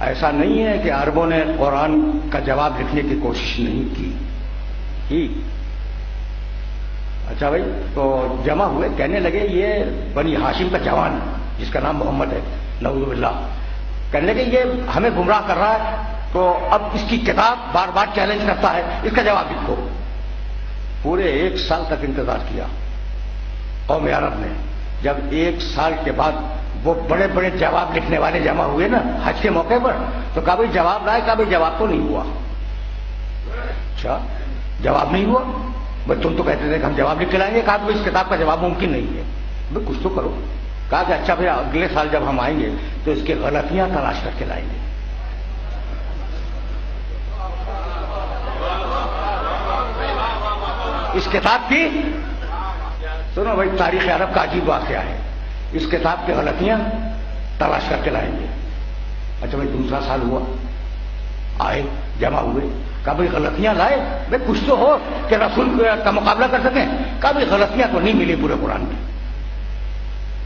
ایسا نہیں ہے کہ عربوں نے قرآن کا جواب لکھنے کی کوشش نہیں کی. اچھا بھائی، تو جمع ہوئے، کہنے لگے یہ بنی ہاشم کا جوان جس کا نام محمد ہے، نعوذ باللہ، کہنے لگے یہ ہمیں گمراہ کر رہا ہے، تو اب اس کی کتاب بار بار چیلنج کرتا ہے، اس کا جواب لکھو. پورے 1 سال تک انتظار کیا قوم عرب نے. جب 1 سال کے بعد وہ بڑے بڑے جواب لکھنے والے جمع ہوئے نا حج کے موقع پر، تو کہا بھائی جواب لائے، کہا بھائی جواب تو نہیں ہوا. اچھا جواب نہیں ہوا؟ بھائی تم تو کہتے تھے کہ ہم جواب لکھ کے لائیں گے. کہا کہ اس کتاب کا جواب ممکن نہیں ہے. بھائی کچھ تو کرو. کہا کہ اچھا بھائی اگلے سال جب ہم آئیں گے تو اس کی غلطیاں تلاش کر کے لائیں گے. اس کتاب کی سنو بھائی، تاریخ عرب کا عجیب واقعہ ہے. اس کتاب کی غلطیاں تلاش کر کے لائیں گے. اچھا بھائی دوسرا سال ہوا، آئے جمع ہوئے، کہا بھائی غلطیاں لائے، بھائی کچھ تو ہو کہ رسول کا مقابلہ کر سکیں. کہا بھائی غلطیاں تو نہیں ملی پورے قرآن میں.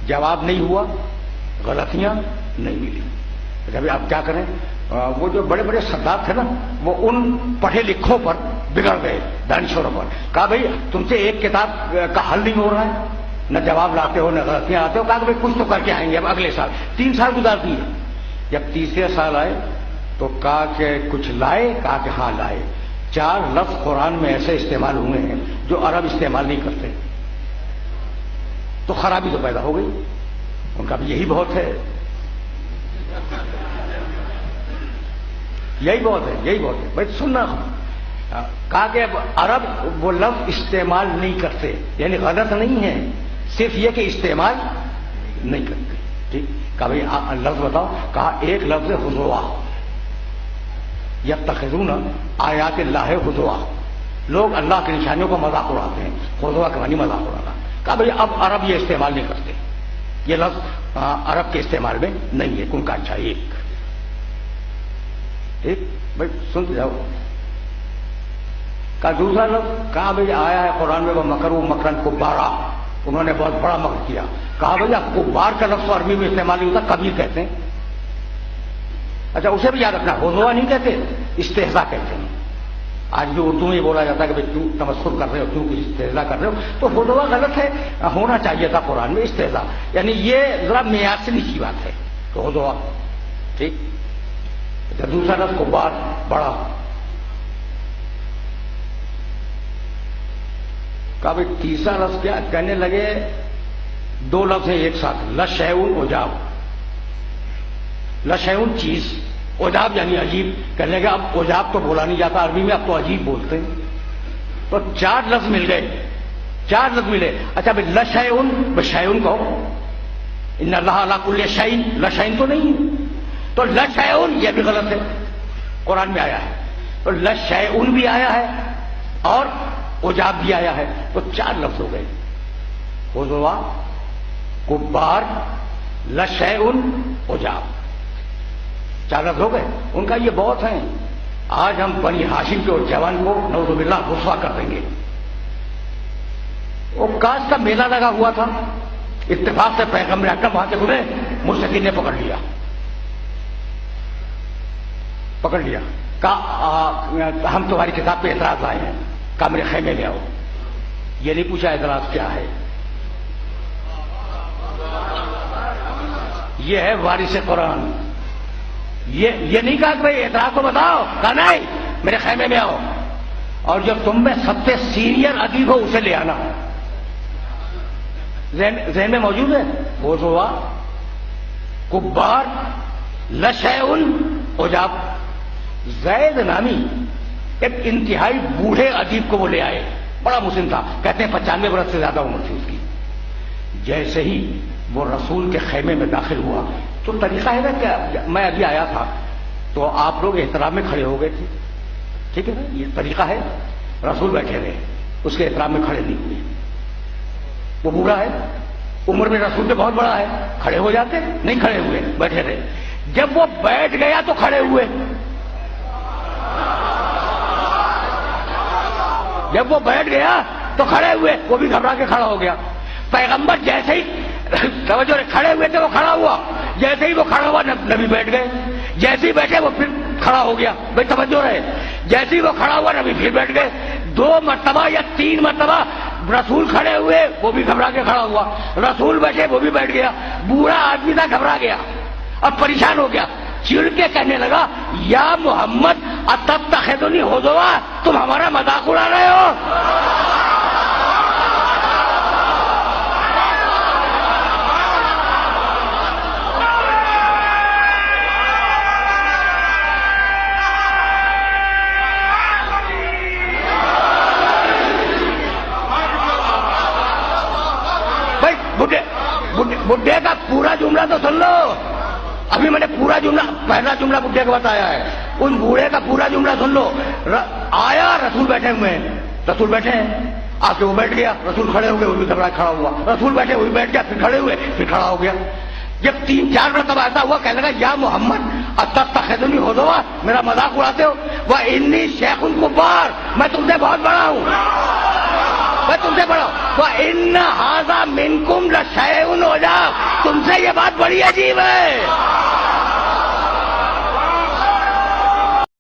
جواب نہیں ہوا، غلطیاں نہیں ملی. اچھا بھائی آپ کیا کریں؟ وہ جو بڑے بڑے سردار تھے نا، وہ ان پڑھے لکھوں پر بگڑ گئے، دانشوروں پر. کہا بھائی تم سے ایک کتاب کا حل نہیں ہو رہا ہے، نہ جواب لاتے ہو نہ غلطیاں آتے ہو. کہا کہ بھائی کچھ تو کر کے آئیں گے اب اگلے سال. 3 سال گزار دیے. جب تیسرے سال آئے تو کہا کہ کچھ لائے؟ کہا کہ ہاں لائے. 4 لفظ قرآن میں ایسے استعمال ہوئے ہیں جو عرب استعمال نہیں کرتے. تو خرابی تو پیدا ہو گئی. ان کا بھی یہی بہت ہے، یہی بہت ہے، یہی بہت ہے. بھائی سننا، کہا کہ اب عرب وہ لفظ استعمال نہیں کرتے، یعنی غلط نہیں ہے، صرف یہ کہ استعمال نہیں کرتے. ٹھیک. کہا بھائی لفظ بتاؤ. کہا ایک لفظ حضوا، یتخذون آیات اللہ حضوا، لوگ اللہ کی نشانیوں کا مذاق اڑاتے ہیں. حضوا کے معنی مذاق اڑانا. کہا بھائی اب عرب یہ استعمال نہیں کرتے، یہ لفظ عرب کے استعمال میں نہیں ہے. ان کا اچھا ایک بھائی سنتے جاؤ. کہا دوسرا لفظ، کہا بھائی آیا ہے قرآن میں وہ مکروا مکرن کبارا، انہوں نے بہت بڑا مکر کیا. کہا بھائی اب کبار کا لفظ عربی میں استعمال نہیں ہوتا، کبیر کہتے ہیں. اچھا اسے بھی یاد رکھنا، حضوا نہیں کہتے، استہزاء کہتے ہیں. آج بھی اردو میں یہ بولا جاتا ہے کہ بھائی کیوں تمسخر کر رہے ہو، کیوں استہزاء کر رہے ہو. تو حضوا غلط ہے، ہونا چاہیے تھا قرآن میں استہزاء، یعنی یہ ذرا معیار سے نیچی بات ہے. تو حضوا ٹھیک. دوسرا لفظ کبار، بڑا. کہا بھائی تیسرا لفظ کیا؟ کہنے لگے 2 لفظ ہیں ایک ساتھ، لشیء عجاب. لشیء چیز، عجاب یعنی عجیب. کہنے لگے اب عجاب تو بولا نہیں جاتا عربی میں، اب تو عجیب بولتے ہیں. تو 4 لفظ مل گئے، 4 لفظ ملے. اچھا بھائی لشیء بشیء کہو، ان اللہ علی کل شیء، لشیء تو نہیں ہے. تو لشیء یہ بھی غلط ہے، قرآن میں آیا ہے. تو لشیء بھی آیا ہے اور عجاب بھی آیا ہے. تو 4 لفظ ہو گئے، حضوا، کبار، لشیء، عجاب. 4 لفظ ہو گئے. ان کا یہ بہت ہیں. آج ہم بنی ہاشم کے جوان کو نعوذ باللہ رسوا کر دیں گے. وہ کاش کا میلہ لگا ہوا تھا، اتفاق سے پیغمبر اکرم وہاں سے گزرے، مرشدین نے پکڑ لیا. کہا ہم تمہاری کتاب پہ اعتراض لائے ہیں. کہا میرے خیمے میں آؤ. یہ نہیں پوچھا اعتراض کیا ہے، یہ ہے وارث قرآن. یہ نہیں کہا کہ بھائی اعتراض کو بتاؤ. کہا نہیں، میرے خیمے میں آؤ، اور جو تم میں سب سے سینئر ادیب ہو اسے لے آنا. ذہن میں موجود ہے. حضوا، کبار، لشیء، عجاب. زید نامی ایک انتہائی بوڑھے ادیب کو وہ لے آئے، بڑا مسن تھا، کہتے ہیں 95 برس سے زیادہ عمر تھی اس کی. جیسے ہی وہ رسول کے خیمے میں داخل ہوا، تو طریقہ ہے نا کہ میں ابھی آیا تھا تو آپ لوگ احترام میں کھڑے ہو گئے تھے، ٹھیک ہے نا، یہ طریقہ ہے. رسول بیٹھے رہے، اس کے احترام میں کھڑے نہیں ہوئے. وہ بوڑھا ہے، عمر میں رسول سے بہت بڑا ہے، کھڑے ہو جاتے، نہیں کھڑے ہوئے، بیٹھے رہے. جب وہ بیٹھ گیا تو کھڑے ہوئے. جب وہ بیٹھ گیا تو کھڑے ہوئے. وہ بھی گھبرا کے کھڑا ہو گیا. پیغمبر جیسے ہی توجہ کھڑے ہوئے تھے وہ کھڑا ہوا، جیسے ہی وہ کھڑا ہوا نبی بیٹھ گئے. جیسے ہی بیٹھے وہ پھر کھڑا ہو گیا. بھائی توجہ رہے. جیسے ہی وہ کھڑا ہوا نبی پھر بیٹھ گئے. 2 مرتبہ یا 3 مرتبہ رسول کھڑے ہوئے, وہ بھی گھبرا کے کھڑا ہوا. رسول بیٹھے, وہ بھی بیٹھ گیا. بوڑھا آدمی تھا, گھبرا گیا, اب پریشان ہو گیا, چڑ کے کہنے لگا یا محمد اتتخذنی ہزوا, تم ہمارا مذاق اڑا رہے ہو. بڈھے کا پورا جملہ تو سن لو. ابھی میں نے پورا جملہ, پہلا جملہ بڈھے کا بتایا ہے, ان بوڑھے کا پورا جملہ سن لو. آیا, رسول بیٹھے ہوئے ہیں, رسول بیٹھے ہیں, آ کے وہ بیٹھ گیا. رسول کھڑے ہو گئے, وہ بھی گھبرا کھڑا ہوا. رسول بیٹھے, وہ بھی بیٹھ گیا, پھر کھڑے ہوئے, پھر کھڑا ہو گیا. جب 3-4 مرتبہ ایسا ہوا, کہنے لگا یا محمد اتتخذنی ہزوا, میرا مذاق اڑاتے ہو. وانی شیخ کبار, میں تم سے بہت بڑا ہوں, میں تم سے بڑا ہوں. وان ھذا منکم لشیء عجاب, تم سے یہ بات بڑی عجیب ہے.